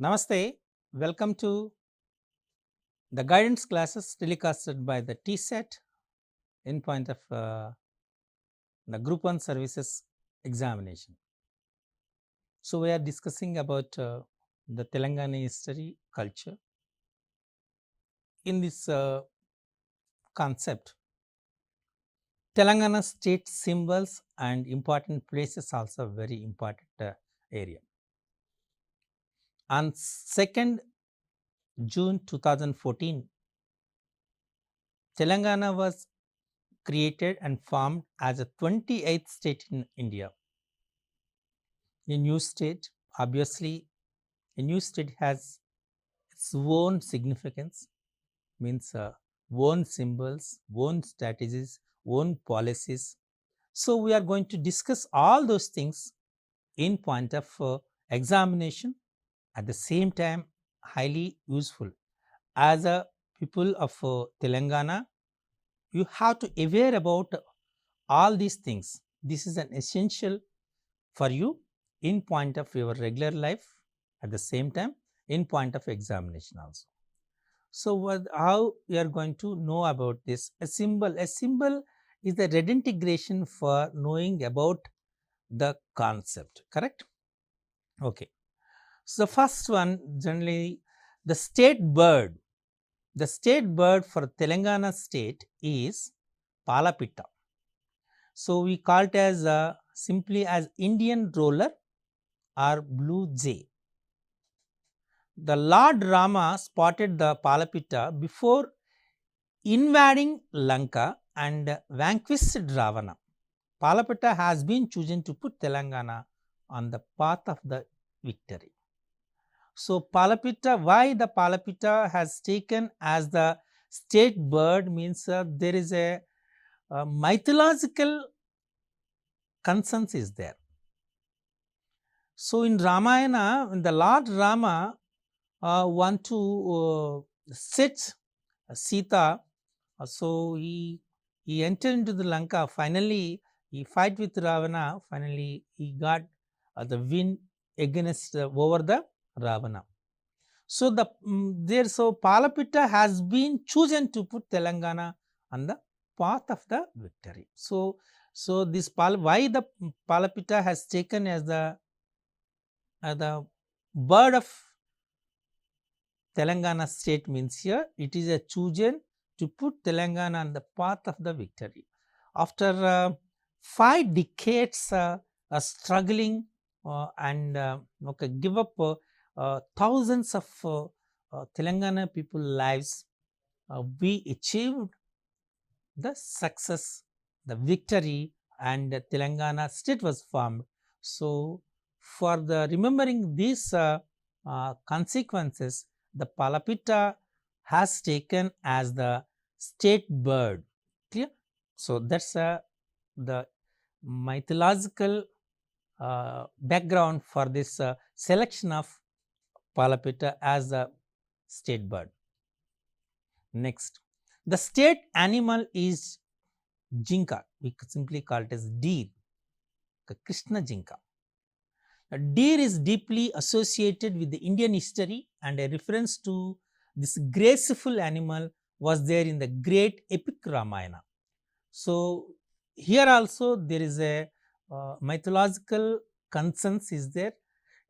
Namaste, welcome to the guidance classes telecasted by the TSET in point of the Group 1 services examination. So, we are discussing about the Telangana history, culture. In this concept, Telangana state symbols and important places also very important area. On 2nd June 2014, Telangana was created and formed as a 28th state in India. A new state, obviously, a new state has its own significance, means own symbols, own strategies, own policies. So, we are going to discuss all those things in point of examination, at the same time highly useful. As a people of Telangana, you have to aware about all these things. This is an essential for you in point of your regular life, at the same time in point of examination also. So, how we are going to know about this? A symbol is the redintegration for knowing about the concept, correct? Okay. So, the first one, generally the state bird. The state bird for Telangana state is Palapitta. So, we call it as simply as Indian roller or blue jay. The Lord Rama spotted the Palapitta before invading Lanka and vanquished Ravana. Palapitta has been chosen to put Telangana on the path of the victory. So, Palapitta, why the Palapitta has taken as the state bird means there is a mythological consensus is there. So, in Ramayana, when the Lord Rama want to set Sita, so he entered into the Lanka. Finally, he fight with Ravana. Finally, he got the win against over the Ravana. So, so Palapitta has been chosen to put Telangana on the path of the victory. So, this why the Palapitta has taken as the bird of Telangana state means here it is a chosen to put Telangana on the path of the victory. After 5 decades struggling and give up thousands of Telangana people lives, we achieved the success, the victory, and Telangana state was formed. So, for the remembering these consequences, the Palapitta has taken as the state bird. Clear? So, that's the mythological background for this selection of Palapitta as the state bird. Next, the state animal is jinka. We simply call it as deer, Krishna jinka. A deer is deeply associated with the Indian history, and a reference to this graceful animal was there in the great epic Ramayana. So, here also there is a mythological consensus is there.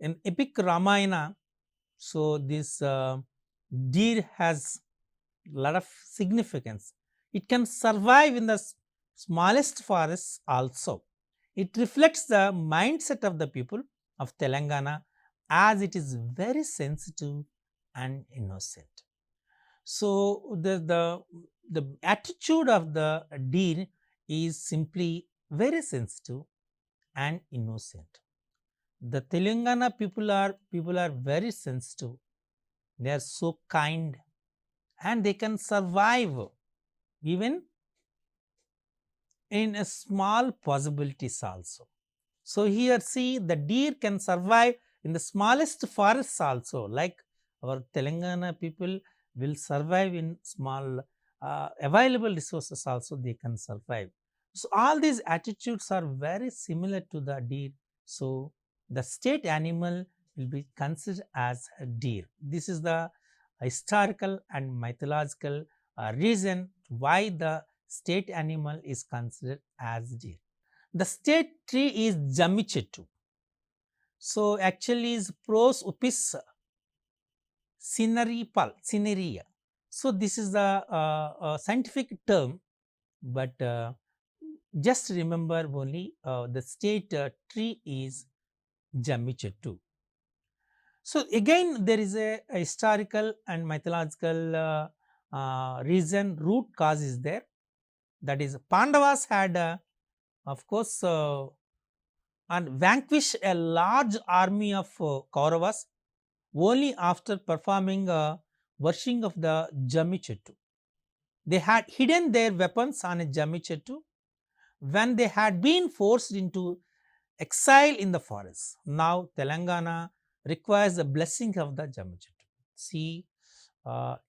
In epic Ramayana, so this deer has a lot of significance. It can survive in the smallest forests also. It reflects the mindset of the people of Telangana as it is very sensitive and innocent. So, the attitude of the deer is simply very sensitive and innocent. The Telangana people are very sensitive. They are so kind and they can survive even in a small possibilities also. So, here see the deer can survive in the smallest forests also, like our Telangana people will survive in small available resources also they can survive. So, all these attitudes are very similar to the deer. So, the state animal will be considered as a deer. This is the historical and mythological reason why the state animal is considered as deer. The state tree is 𝗳𝗦𝗔𝗃. So actually is 𝗧𝗦𝗔𝗧 𝗧𝗦𝗔𝗃. So this is the scientific term, but just remember only the state tree is 𝗳𝗦𝗔𝗃. So again there is a historical and mythological reason, root cause is there. That is, Pandavas had of course and vanquished a large army of Kauravas only after performing worship of the 𝗳𝗦𝗔𝗃. They had hidden their weapons on a 𝗳𝗦𝗔𝗃 when they had been forced into exile in the forest. Now Telangana requires the blessing of the 𝗳𝗦𝗔𝗃. See,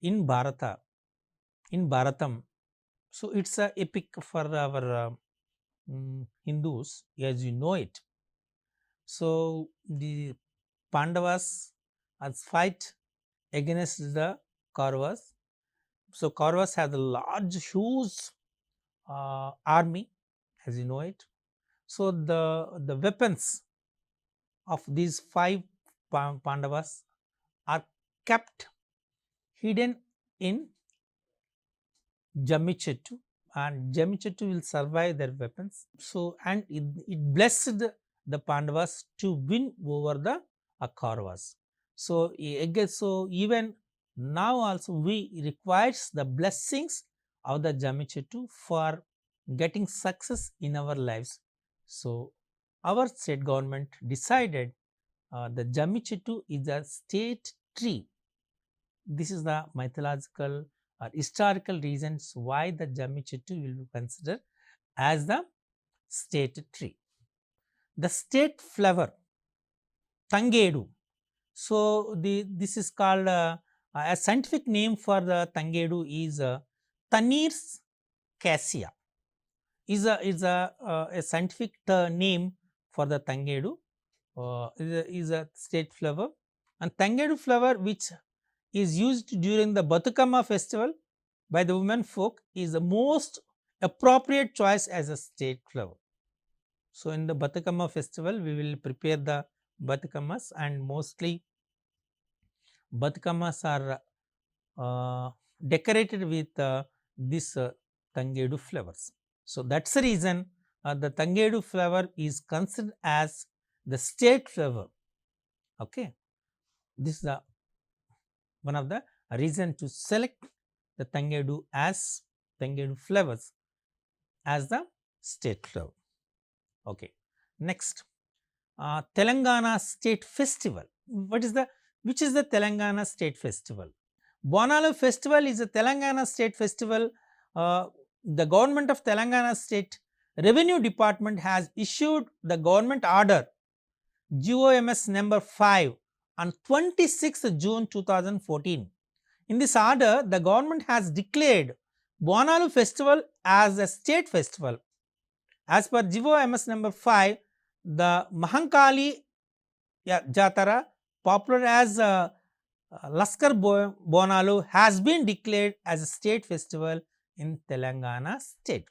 in Bharatam, so it's a epic for our Hindus, as you know it. So the Pandavas as fight against the Kauravas. So Kauravas had a large, huge army, as you know it. So the weapons of these 5 Pandavas are kept hidden in 𝗳𝗦𝗔𝗃, and 𝗳𝗦𝗔𝗃 will survive their weapons. So and it blessed the Pandavas to win over the Kauravas. So again, so even now also we requires the blessings of the 𝗳𝗦𝗔𝗃 for getting success in our lives. So our state government decided the 𝗳𝗦𝗔𝗃 is a state tree. This is the mythological or historical reasons why the 𝗳𝗦𝗔𝗃 will be considered as the state tree. The state flower, Tangedu. So this is called a scientific name for the Tangedu is 𝗳𝗏𝗏 cassia. Is a scientific name for the Tangedu. Is a state flower, and Tangedu flower, which is used during the Bathukama festival by the women folk, is the most appropriate choice as a state flower. So in the Bathukama festival we will prepare the Bathukamas, and mostly Bathukamas are decorated with this Tangedu flowers. So that's the reason the Tangedu flower is considered as the state flower. Okay, this is the one of the reason to select the Tangedu flowers as the state flower. Okay, next, Telangana state festival. Which is the Telangana state festival? Bonalu festival is a Telangana state festival. The government of Telangana state revenue department has issued the government order GOMS number 5 on 26th June 2014. In this order, the government has declared Bonalu festival as a state festival. As per GOMS number 5, the Mahankali Jatara, popular as Laskar Bonalu, has been declared as a state festival in Telangana state.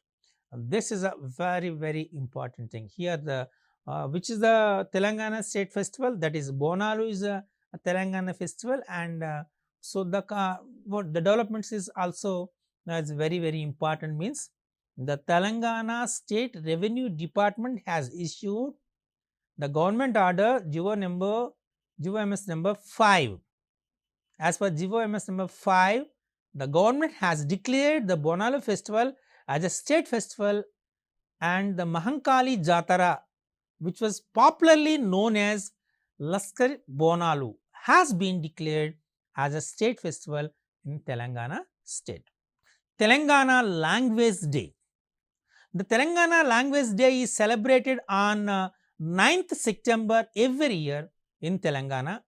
This is a very important thing. Here which is the Telangana state festival, that is Bonalu is a Telangana festival, and so the developments is also as very important, means the Telangana state revenue department has issued the government order GOMS number 5. As per GOMS number 5, the government has declared the Bonalu festival as a state festival, and the Mahankali Jatara, which was popularly known as Laskar Bonalu, has been declared as a state festival in Telangana state. Telangana Language Day. The Telangana Language Day is celebrated on 9th September every year in Telangana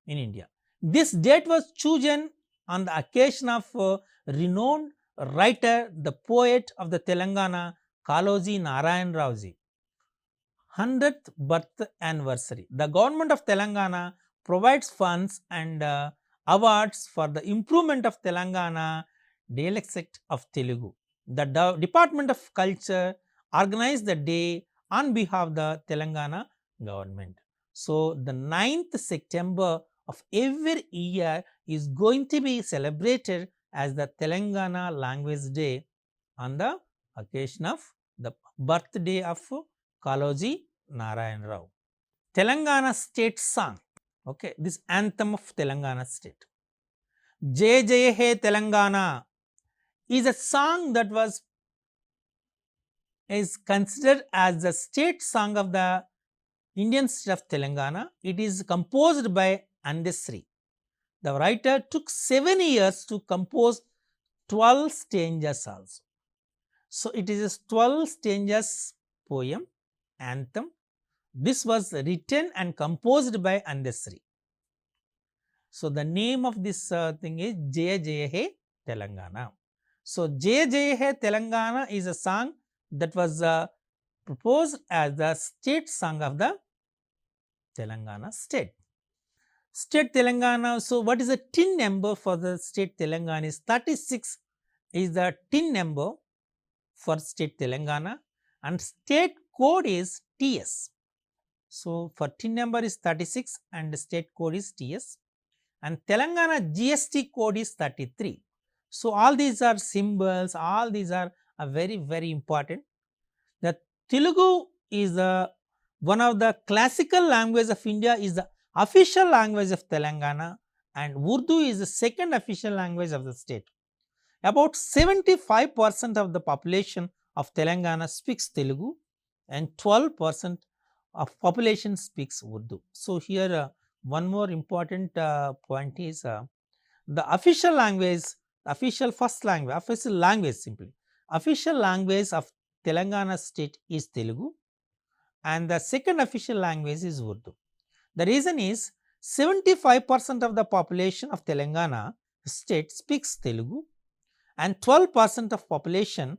in India. This date was chosen on the occasion of renowned writer, the poet of the Telangana, Kaloji Narayan Rauji, 100th birth anniversary. The government of Telangana provides funds and awards for the improvement of Telangana dialect of Telugu. The Department of Culture organized the day on behalf of the Telangana government. So, the 9th September of every year is going to be celebrated as the Telangana Language Day on the occasion of the birthday of Kaloji Narayana Rao. Telangana state song. Okay, this anthem of Telangana state. Jai Jai He Telangana is a song that is considered as the state song of the Indian state of Telangana. It is composed by 𝗳𝗏. The writer took 7 years to compose 12 stanzas also. So, it is a 12 stanzas poem, anthem. This was written and composed by 𝗳𝗏. So, the name of this thing is Jaya Jaya He Telangana. So, Jaya Jaya He Telangana is a song that was proposed as the state song of the Telangana state. State Telangana, so what is the TIN number for the state Telangana is 36 is the TIN number for state Telangana and state code is TS. So, for TIN number is 36 and state code is TS and Telangana GST code is 33. So, all these are symbols, all these are very, very important. The Telugu is one of the classical language of India, is the official language of Telangana and Urdu is the second official language of the state. About 75% of the population of Telangana speaks Telugu and 12% of population speaks Urdu. So, here one more important point is the official language, official language simply. Official language of Telangana state is Telugu and the second official language is Urdu. The reason is 75% of the population of Telangana state speaks Telugu and 12% of population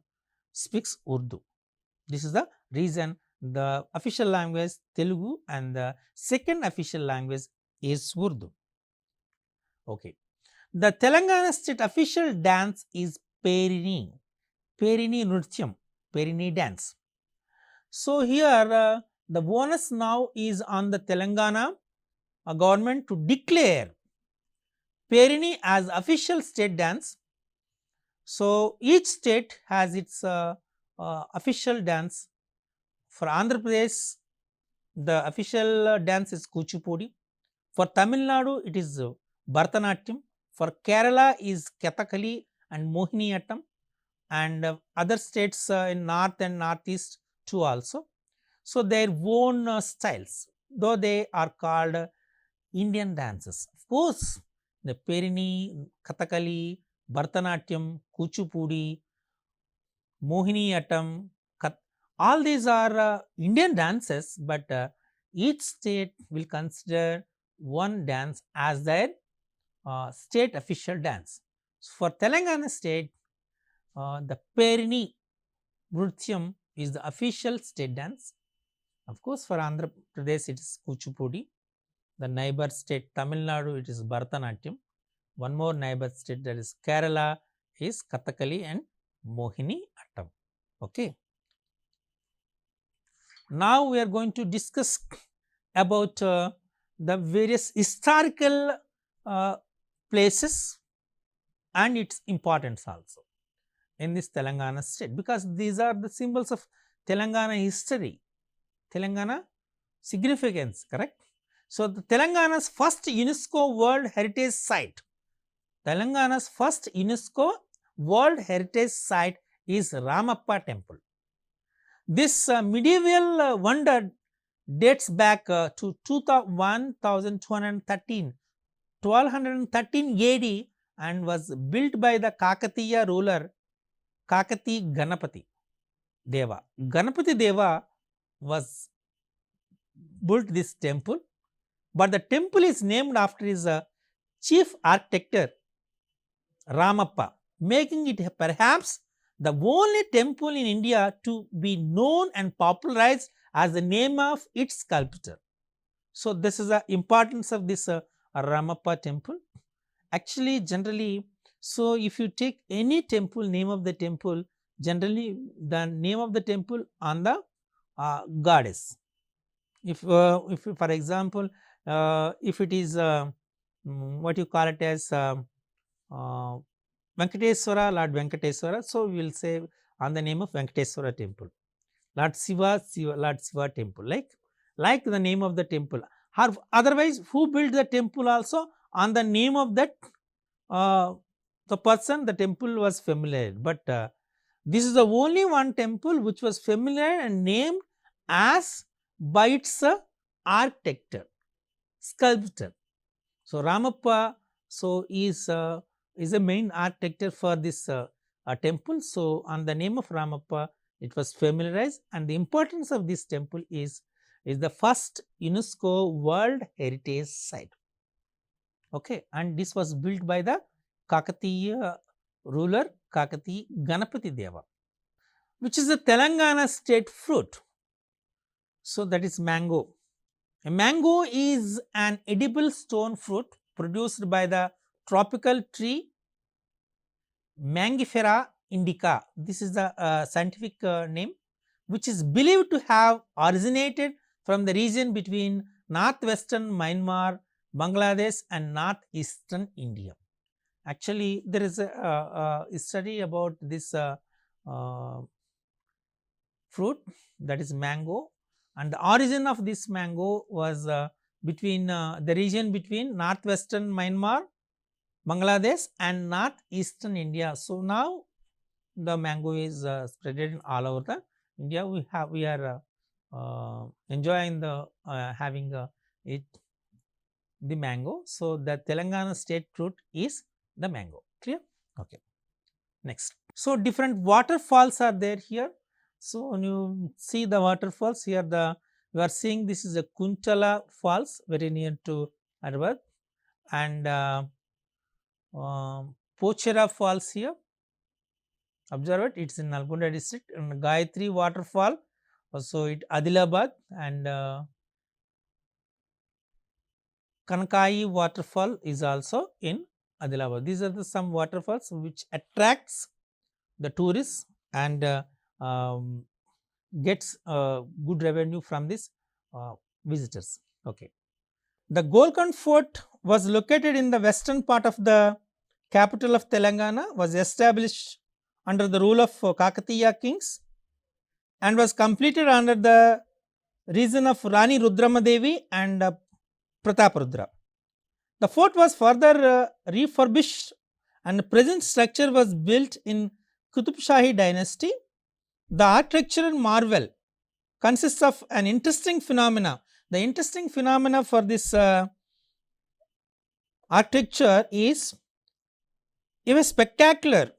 speaks Urdu. This is the reason the official language Telugu and the second official language is Urdu. Okay. The Telangana state official dance is Perini Nrutyam, Perini dance. So, here the bonus now is on the Telangana government to declare Perini as official state dance. So, each state has its official dance. For Andhra Pradesh, the official dance is Kuchipudi. For Tamil Nadu, it is Bharatanatyam. For Kerala is Kathakali and Mohiniyattam, and other states in north and northeast too also. So, their own styles, though they are called Indian dances. Of course, the Perini, Kathakali, Bharatanatyam, Kuchipudi, Mohiniyattam, all these are Indian dances, but each state will consider one dance as their state official dance. So, for Telangana state, the Perini Nrutyam is the official state dance. Of course, for Andhra Pradesh it is Kuchipudi. The neighbor state Tamil Nadu it is Bharatanatyam. One more neighbor state, that is Kerala, is Kathakali and Mohiniyattam. Okay. Now, we are going to discuss about the various historical places and its importance also in this Telangana state, because these are the symbols of Telangana history, Telangana significance, correct. So, the Telangana's first UNESCO World Heritage Site, Telangana's first UNESCO World Heritage Site is Ramappa Temple. This medieval wonder dates back to 1213 AD and was built by the Kakatiya ruler 𝗂𝗽𝗃 Ganapati Deva was built this temple, but the temple is named after his chief architect Ramappa, making it perhaps the only temple in India to be known and popularized as the name of its sculptor. So, this is the importance of this Ramappa temple. Actually, generally, so if you take any temple, name of the temple, generally the name of the temple on the goddess. If for example, if it is what you call it as Venkateswara, Lord Venkateswara, so we will say on the name of Venkateswara temple. Lord Shiva, Lord Shiva temple, like the name of the temple. Or otherwise, who built the temple also on the name of that the person, the temple was familiar. But this is the only one temple which was familiar and named as by its architecture, sculptor. So, Ramappa is a main architecture for this temple. So, on the name of Ramappa, it was familiarized, and the importance of this temple is the first UNESCO World Heritage Site. Okay, and this was built by the Kakatiya ruler Kakati Ganapati Deva, which is the Telangana state fruit. So, that is mango. A mango is an edible stone fruit produced by the tropical tree Mangifera indica. This is the scientific name, which is believed to have originated from the region between northwestern Myanmar, Bangladesh and northeastern India. Actually, there is a study about this fruit, that is mango, and the origin of this mango was between the region between northwestern Myanmar, Bangladesh and northeastern India. So, now the mango is spreaded all over the India. We are enjoying the having the mango. So, the Telangana state fruit is the mango. Clear? Okay. Next. So, different waterfalls are there here. So, when you see the waterfalls here, you are seeing this is a Kuntala Falls, very near to Hyderabad, and Pochera Falls here. Observe it, it is in Nalgonda district, and Gayatri waterfall, also it Adilabad, and Kankai waterfall is also in Adilabad. These are the some waterfalls which attracts the tourists and gets good revenue from this visitors. Okay. The Golconda Fort was located in the western part of the capital of Telangana, was established under the rule of Kakatiya kings and was completed under the reign of Rani Rudramadevi and Prataparudra. The fort was further refurbished and the present structure was built in 𝗂𝗽𝗪 dynasty. The architectural marvel consists of an interesting phenomena. The interesting phenomena for this architecture is if a spectacular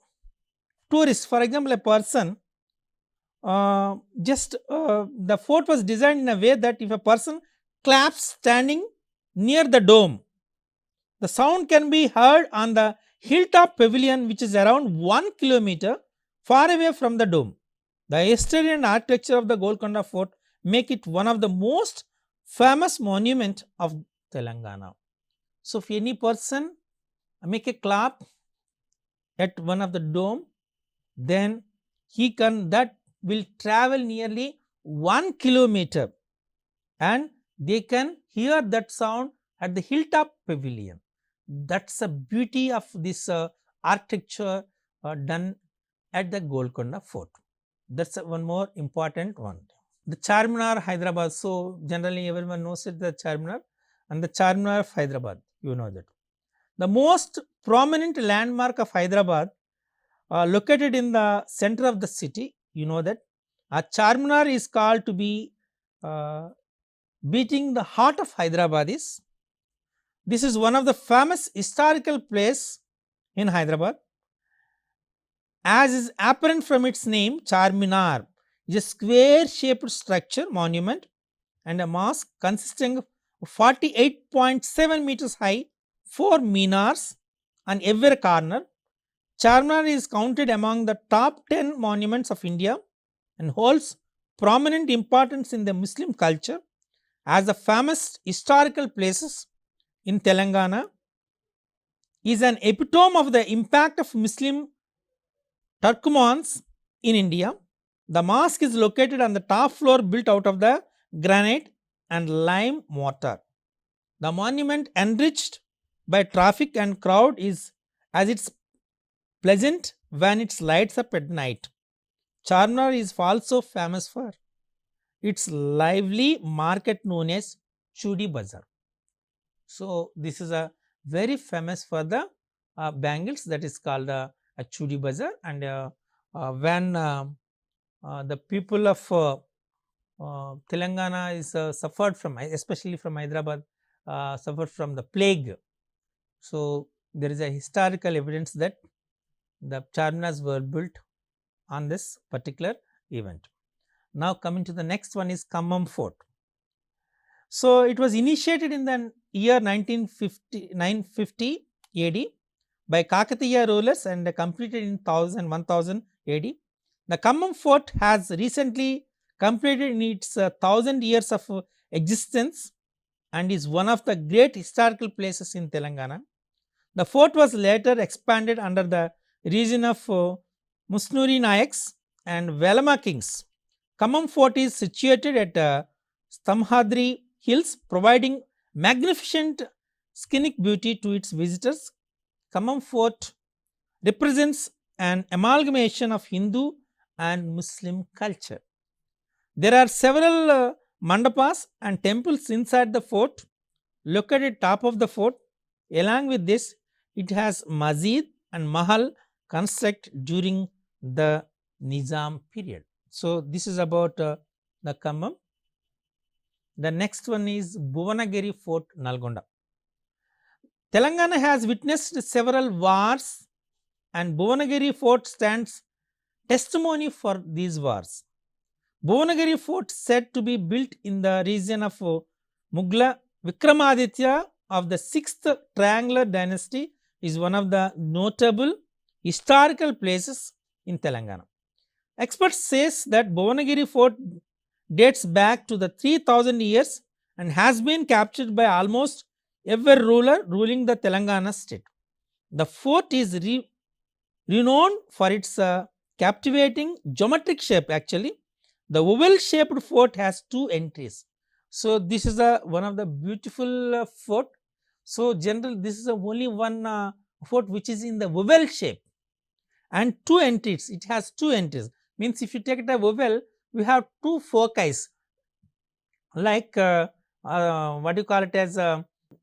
tourist, for example, a person, the fort was designed in a way that if a person claps standing near the dome, the sound can be heard on the hilltop pavilion, which is around 1 kilometer far away from the dome. The history and architecture of the Golconda Fort make it one of the most famous monument of Telangana. So, if any person make a clap at one of the dome, then that will travel nearly 1 kilometer and they can hear that sound at the hilltop pavilion. That's the beauty of this architecture done at the Golconda Fort. That's one more important one. The Charminar, Hyderabad. So, generally everyone knows it, the Charminar, and the Charminar of Hyderabad, you know that. The most prominent landmark of Hyderabad located in the center of the city, you know that. Charminar is called to be beating the heart of Hyderabadis. This is one of the famous historical place in Hyderabad. As is apparent from its name, Charminar is a square-shaped structure monument and a mosque consisting of 48.7 meters high, 4 minars on every corner. Charminar is counted among the top 10 monuments of India and holds prominent importance in the Muslim culture as the famous historical places in Telangana, is an epitome of the impact of Muslim Turkomans in India. The mosque is located on the top floor built out of the granite and lime mortar. The monument, enriched by traffic and crowd, is as it's pleasant when it lights up at night. Charminar is also famous for its lively market known as Chudi Bazaar. So this is a very famous for the bangles, that is called a Chudi Bazaar. And when the people of Telangana is suffered from, especially from Hyderabad, suffered from the plague. So there is a historical evidence that the Charminars were built on this particular event. Now coming to the next one is Khammam Fort. So it was initiated in the year 950 AD by Kakatiya rulers and completed in 1000 AD. The Khammam Fort has recently completed in its 1000 years of existence and is one of the great historical places in Telangana. The fort was later expanded under the region of Musnuri Nayaks and Velama kings. Khammam Fort is situated at Stamhadri Hills, providing magnificent scenic beauty to its visitors. Khammam Fort represents an amalgamation of Hindu and Muslim culture. There are several mandapas and temples inside the fort located top of the fort. Along with this, it has masjid and mahal constructed during the Nizam period. So this is about the Khammam. The next one is Bhuvanagiri Fort, Nalgonda. Telangana has witnessed several wars and Bhuvanagiri Fort stands testimony for these wars. Bhuvanagiri Fort, said to be built in the region of Mughal Vikramaditya of the 6th triangular dynasty, is one of the notable historical places in Telangana. Experts say that Bhuvanagiri Fort dates back to the 3000 years and has been captured by almost every ruler ruling the Telangana state. The fort is renowned for its captivating geometric shape. Actually, the oval shaped fort has 2 entries. So this is one of the beautiful fort. So generally this is the only one fort which is in the oval shape and 2 entries. It has 2 entries. Means if you take the oval, we have 2 foci, like what do you call it as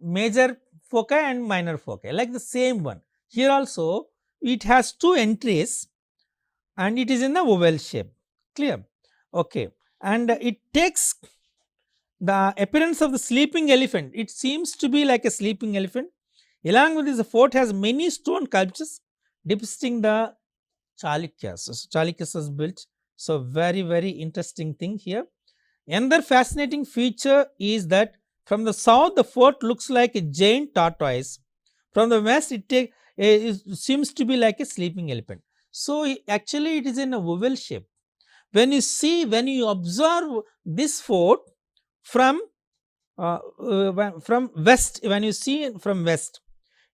major foci and minor foci, like the same one. Here also it has 2 entries and it is in the oval shape. Clear? Okay. And it takes the appearance of the sleeping elephant. It seems to be like a sleeping elephant. Along with this, the fort has many stone sculptures depicting the Chalukyas. So Chalukyas was built. So very interesting thing here. Another fascinating feature is that from the south the fort looks like a giant tortoise. From the west it seems to be like a sleeping elephant. So actually it is in a oval shape. When you observe this fort from west, when you see it from west,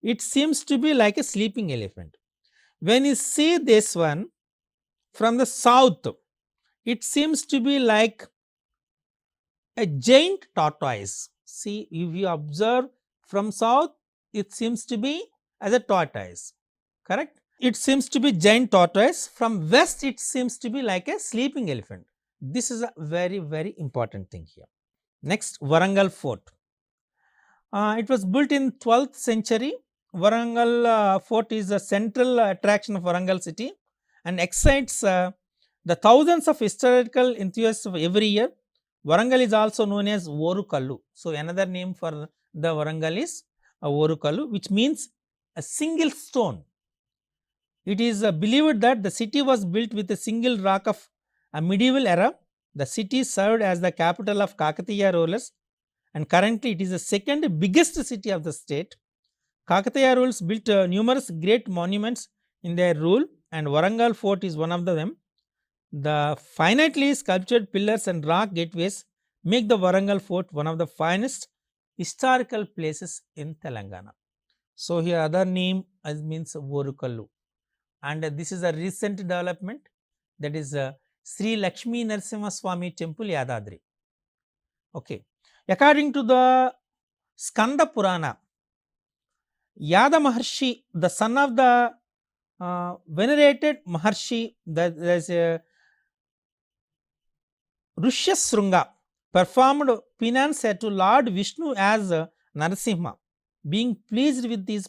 it seems to be like a sleeping elephant. When you see this one from the south, it seems to be like a giant tortoise. See, if you observe from south, it seems to be as a tortoise. Correct? It seems to be giant tortoise. From west, it seems to be like a sleeping elephant. This is a very important thing here. Next, Warangal Fort. It was built in 12th century. Warangal Fort is the central attraction of Warangal city and excites the thousands of historical enthusiasts of every year. Warangal is also known as Orukallu. So another name for the Warangal is Orukallu, which means a single stone. It is believed that the city was built with a single rock of a medieval era. The city served as the capital of Kakatiya rulers and currently it is the second biggest city of the state. Kakatiya rulers built numerous great monuments in their rule and Warangal Fort is one of them. The finitely sculptured pillars and rock gateways make the Warangal Fort one of the finest historical places in Telangana. So here other name means Vorukallu, and this is a recent development, that is Sri Lakshmi Narasimha Swami Temple, Yadadri. Okay, according to the Skanda Purana, Yada Maharshi, the son of the venerated Maharshi, that is 𝗧𝗦𝗔𝗧, performed penance to Lord Vishnu as Narasimha. Being pleased with this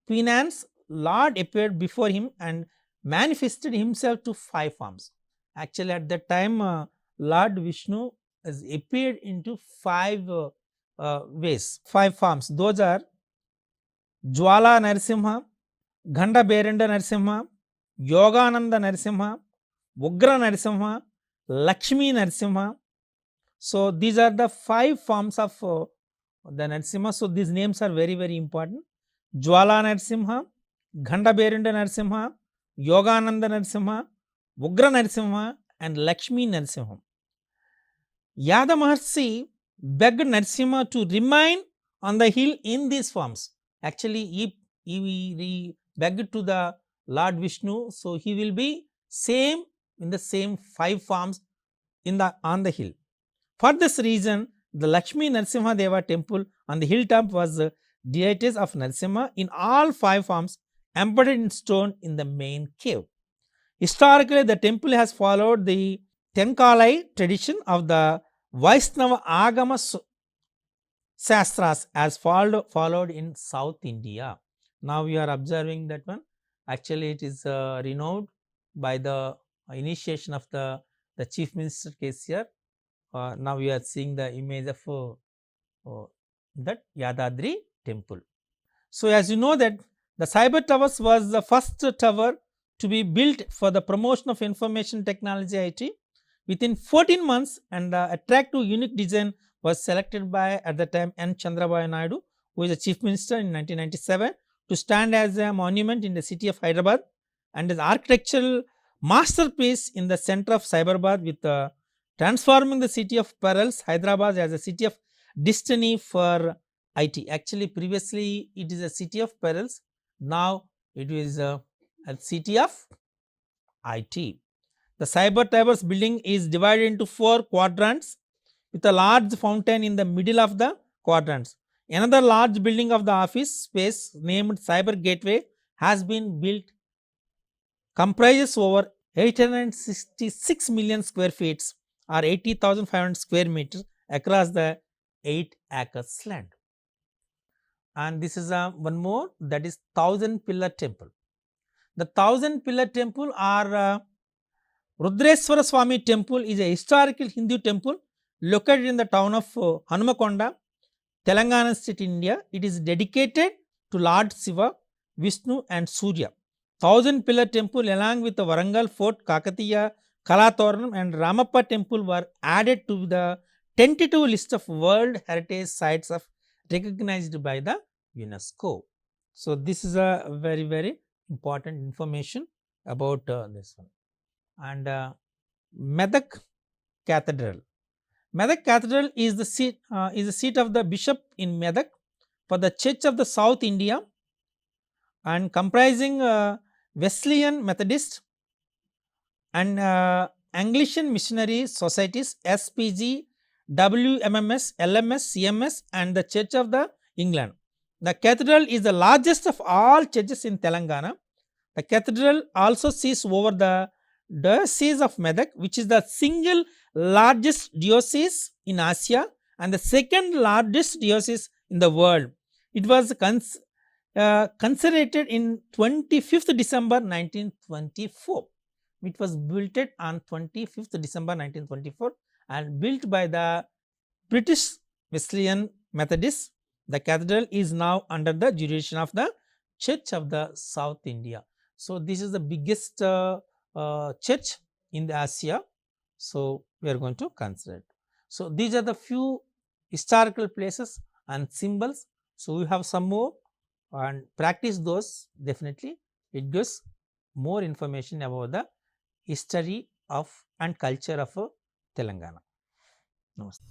penance, Lord appeared before him and manifested himself to 5 forms. Actually, at that time, Lord Vishnu has appeared into 5 ways, 5 forms. Those are Jwala Narasimha, Ghanda Berenda Narasimha, Yogananda Narasimha, Ugra Narasimha, Lakshmi Narasimha. So these are the 5 forms of the Narasimha. So these names are very, very important. Jwala Narasimha, Ghanda Berenda Narasimha, Yogananda Narasimha, Ugra Narasimha, and Lakshmi Narasimha. Yada Maharshi begged Narasimha to remain on the hill in these forms. Actually, he begged to the Lord Vishnu, so he will be same in the same 5 forms on the hill. For this reason, the Lakshmi Narasimha Deva temple on the hilltop was the deities of Narasimha in all 5 forms, embedded in stone in the main cave. Historically, the temple has followed the Tenkaalai tradition of the Vaishnava Agama Shastras as followed in South India. Now we are observing that one. Actually, it is renowned by the initiation of the Chief Minister 𝗂𝗽𝗃. Now we are seeing the image of that Yadadri temple. So as you know that the Cyber Towers was the first tower to be built for the promotion of information technology IT within 14 months, and the attractive unique design was selected by at the time N. Chandrababu Naidu, who is the Chief Minister in 1997, to stand as a monument in the city of Hyderabad and as architectural masterpiece in the center of Cyberabad, with transforming the city of perils, Hyderabad, as a city of destiny for IT. Actually, previously it is a city of perils, now it is a city of IT. The Cyber Towers building is divided into 4 quadrants with a large fountain in the middle of the quadrants. Another large building of the office space named Cyber Gateway has been built, comprises over 866 million square feet or 80,500 square meters across the 8 acres land. And this is one more, that is 1000 pillar temple. The 1000 pillar temple or Rudreshwara Swami temple is a historical Hindu temple located in the town of Hanmakonda, Telangana state, India. It is dedicated to Lord Shiva, Vishnu and Surya. 1000 pillar temple along with the Warangal Fort, Kakatiya, Kalathoranam and Ramappa temple were added to the tentative list of World Heritage Sites of recognized by the UNESCO. So this is a very, very important information about this one. And Medak Cathedral. Medak Cathedral is the seat of the bishop in Medak for the Church of the South India, and comprising Wesleyan Methodist and Anglican Missionary Societies, SPG, WMMS, LMS, CMS and the Church of the England. The cathedral is the largest of all churches in Telangana. The cathedral also sees over the Diocese of Medak, which is the single largest diocese in Asia and the second largest diocese in the world. It was consecrated in 25th December 1924. It was built on 25th December 1924 and built by the British Wesleyan Methodists. The cathedral is now under the jurisdiction of the Church of the South India. So this is the biggest church in the Asia. So we are going to consider it. So these are the few historical places and symbols. So we have some more, and practice those. Definitely it gives more information about the history of and culture of Telangana. Namaste.